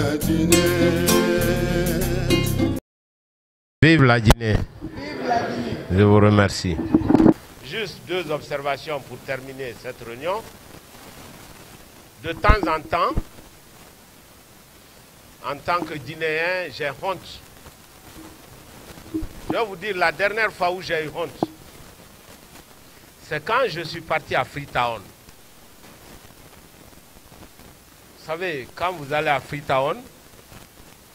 la Guinée. Vive la Guinée. Vive la Guinée. Je vous remercie. Juste deux observations pour terminer cette réunion. De temps en temps, en tant que Guinéen, j'ai honte. Je vais vous dire, la dernière fois où j'ai eu honte, c'est quand je suis parti à Freetown. Vous savez, quand vous allez à Freetown,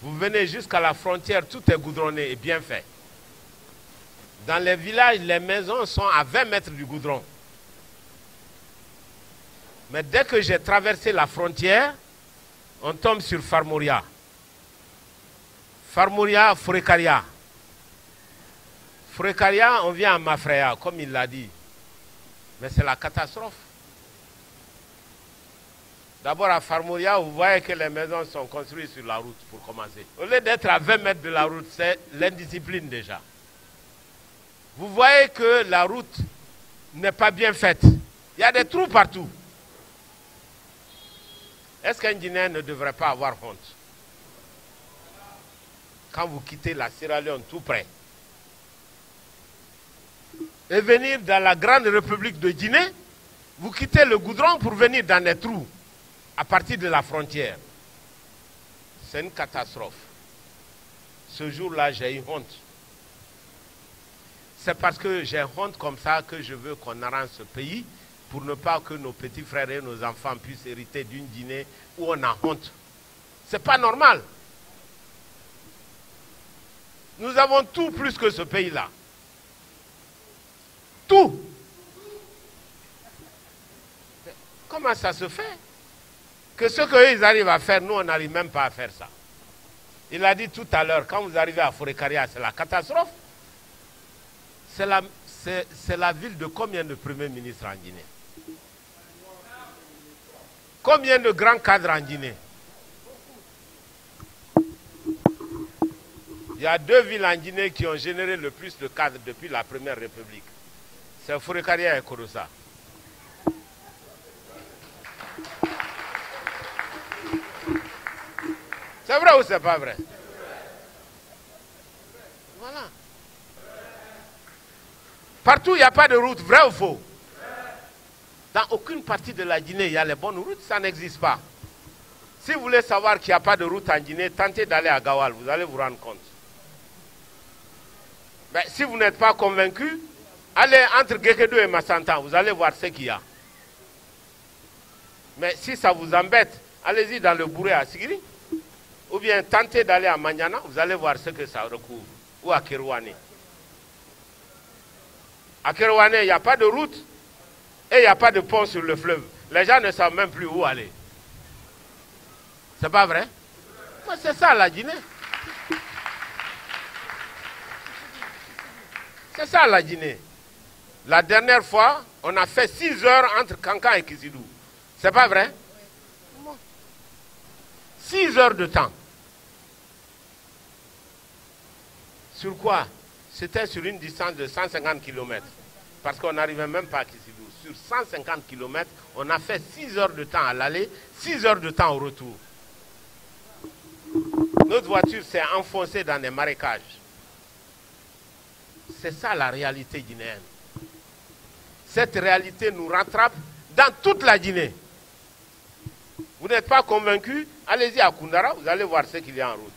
vous venez jusqu'à la frontière, tout est goudronné et bien fait. Dans les villages, les maisons sont à 20 mètres du goudron. Mais dès que j'ai traversé la frontière, on tombe sur Farmouria. Farmouria, Fourékaria. Fourékaria, on vient à Mafraya, comme il l'a dit. Mais c'est la catastrophe. D'abord à Farmouria, vous voyez que les maisons sont construites sur la route pour commencer. Au lieu d'être à 20 mètres de la route, c'est l'indiscipline déjà. Vous voyez que la route n'est pas bien faite. Il y a des trous partout. Est-ce qu'un Guinéen ne devrait pas avoir honte? Quand vous quittez la Sierra Leone tout près, et venir dans la grande République de Guinée, vous quittez le goudron pour venir dans les trous, à partir de la frontière. C'est une catastrophe. Ce jour-là, j'ai eu honte. C'est parce que j'ai honte comme ça que je veux qu'on arrange ce pays pour ne pas que nos petits frères et nos enfants puissent hériter d'une Guinée où on a honte. C'est pas normal. Nous avons tout plus que ce pays-là. Tout. Mais comment ça se fait que ce qu'ils arrivent à faire, nous, on n'arrive même pas à faire ça? Il a dit tout à l'heure, quand vous arrivez à Fourékaria, c'est la catastrophe. C'est la ville de combien de premiers ministres en Guinée? Combien de grands cadres en Guinée? Il y a deux villes en Guinée qui ont généré le plus de cadres depuis la Première République. C'est Fourékaria et Kouroussa. C'est vrai ou c'est pas vrai? Voilà. Partout, il n'y a pas de route, vrai ou faux? Dans aucune partie de la Guinée, il y a les bonnes routes, ça n'existe pas. Si vous voulez savoir qu'il n'y a pas de route en Guinée, tentez d'aller à Gawal, vous allez vous rendre compte. Mais si vous n'êtes pas convaincu, allez entre Gekedo et Massanta, vous allez voir ce qu'il y a. Mais si ça vous embête, allez-y dans le Bouré à Sigiri. Ou bien tentez d'aller à Maniana, vous allez voir ce que ça recouvre. Ou à Kerouane. À Kerouane, il n'y a pas de route et il n'y a pas de pont sur le fleuve. Les gens ne savent même plus où aller. C'est pas vrai? C'est ça la Guinée. C'est ça la Guinée. La dernière fois, on a fait 6 heures entre Kankan et Kisidou. C'est pas vrai? 6 heures de temps. Sur quoi? C'était sur une distance de 150 km. Parce qu'on n'arrivait même pas à Kisidou. Sur 150 km, on a fait 6 heures de temps à l'aller, 6 heures de temps au retour. Notre voiture s'est enfoncée dans des marécages. C'est ça la réalité guinéenne. Cette réalité nous rattrape dans toute la Guinée. Vous n'êtes pas convaincu? Allez-y à Koundara, vous allez voir ce qu'il y a en route.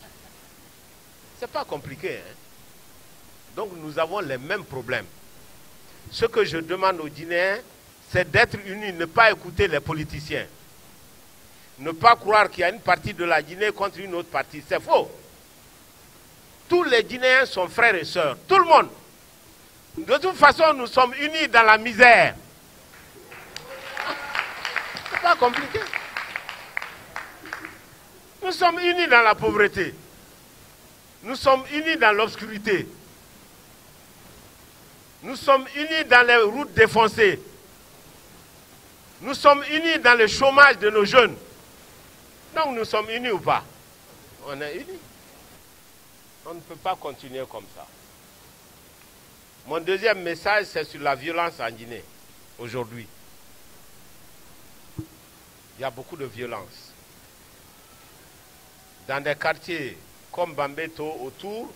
C'est pas compliqué. Hein? Donc nous avons les mêmes problèmes. Ce que je demande aux Guinéens, c'est d'être unis, ne pas écouter les politiciens. Ne pas croire qu'il y a une partie de la Guinée contre une autre partie. C'est faux. Tous les Guinéens sont frères et sœurs. Tout le monde. De toute façon, nous sommes unis dans la misère. C'est pas compliqué. Nous sommes unis dans la pauvreté. Nous sommes unis dans l'obscurité. Nous sommes unis dans les routes défoncées. Nous sommes unis dans le chômage de nos jeunes. Donc nous sommes unis ou pas? On est unis. On ne peut pas continuer comme ça. Mon deuxième message, c'est sur la violence en Guinée, aujourd'hui. Il y a beaucoup de violence. dans des quartiers comme Bambeto, autour,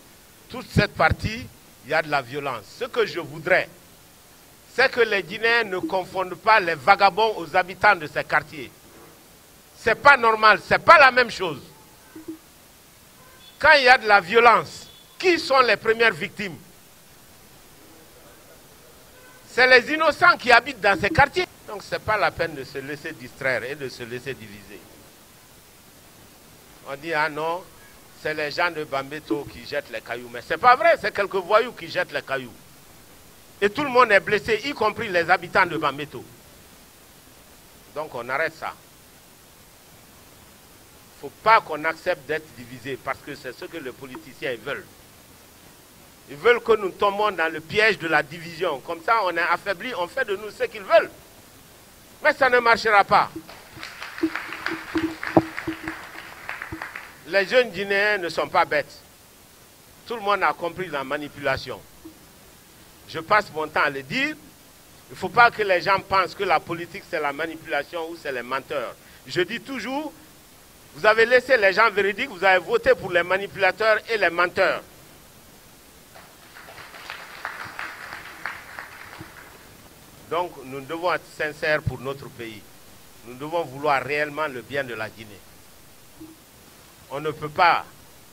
toute cette partie, il y a de la violence. Ce que je voudrais, c'est que les Guinéens ne confondent pas les vagabonds aux habitants de ces quartiers. Ce n'est pas normal, ce n'est pas la même chose. Quand il y a de la violence, qui sont les premières victimes? C'est les innocents qui habitent dans ces quartiers. Donc ce n'est pas la peine de se laisser distraire et de se laisser diviser. On dit, ah non, c'est les gens de Bambeto qui jettent les cailloux. Mais ce n'est pas vrai, c'est quelques voyous qui jettent les cailloux. Et tout le monde est blessé, y compris les habitants de Bambeto. Donc on arrête ça. Il ne faut pas qu'on accepte d'être divisé parce que c'est ce que les politiciens veulent. Ils veulent que nous tombions dans le piège de la division. Comme ça, on est affaibli, on fait de nous ce qu'ils veulent. Mais ça ne marchera pas. Les jeunes Guinéens ne sont pas bêtes. Tout le monde a compris la manipulation. Je passe mon temps à le dire. Il ne faut pas que les gens pensent que la politique c'est la manipulation ou c'est les menteurs. Je dis toujours, vous avez laissé les gens véridiques, vous avez voté pour les manipulateurs et les menteurs. Donc nous devons être sincères pour notre pays. Nous devons vouloir réellement le bien de la Guinée. On ne peut pas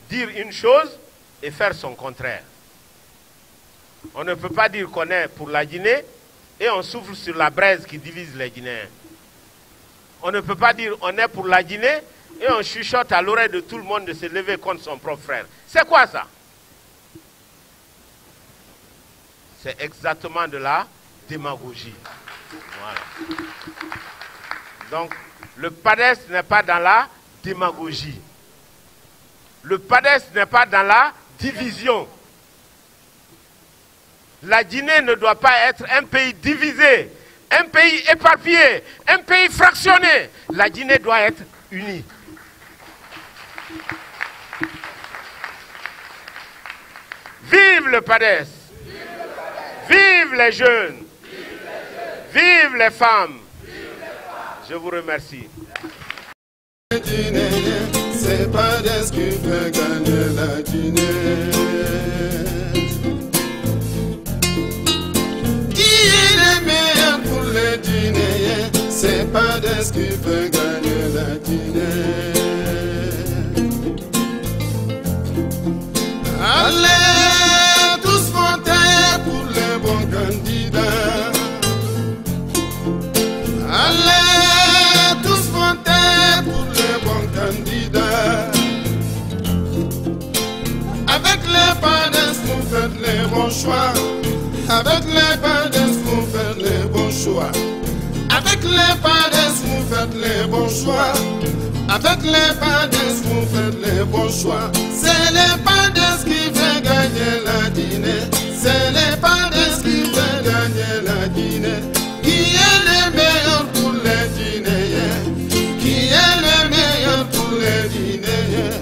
dire une chose et faire son contraire. On ne peut pas dire qu'on est pour la Guinée et on souffle sur la braise qui divise les Guinéens. On ne peut pas dire on est pour la Guinée et on chuchote à l'oreille de tout le monde de se lever contre son propre frère. C'est quoi ça? C'est exactement de la démagogie. Voilà. Donc, le PADES n'est pas dans la démagogie. Le PADES n'est pas dans la division. La Guinée ne doit pas être un pays divisé, un pays éparpillé, un pays fractionné. La Guinée doit être unie. Vive le PADES! Vive les jeunes! Vive les femmes! Je vous remercie. C'est PADES qui fait gagner la Guinée. Qui est le meilleur pour les Guinéens? C'est PADES qui fait gagner la Guinée. Allez tous voter pour les bons candidats. Allez tous voter pour les bons candidats. Avec les PADES, vous faites les bons choix. Avec les PADES, vous faites les bons choix. Avec les PADES, vous faites les bons choix. Avec les PADES, vous faites les bons choix. C'est les PADES qui fait gagner la Guinée. C'est les PADES qui fait gagner la Guinée. Qui est le meilleur pour les Guinéens? Qui est le meilleur pour les Guinéens?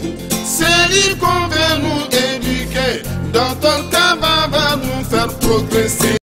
C'est lui qu'on veut nous éduquer. Dr Kaba va nous faire progresser.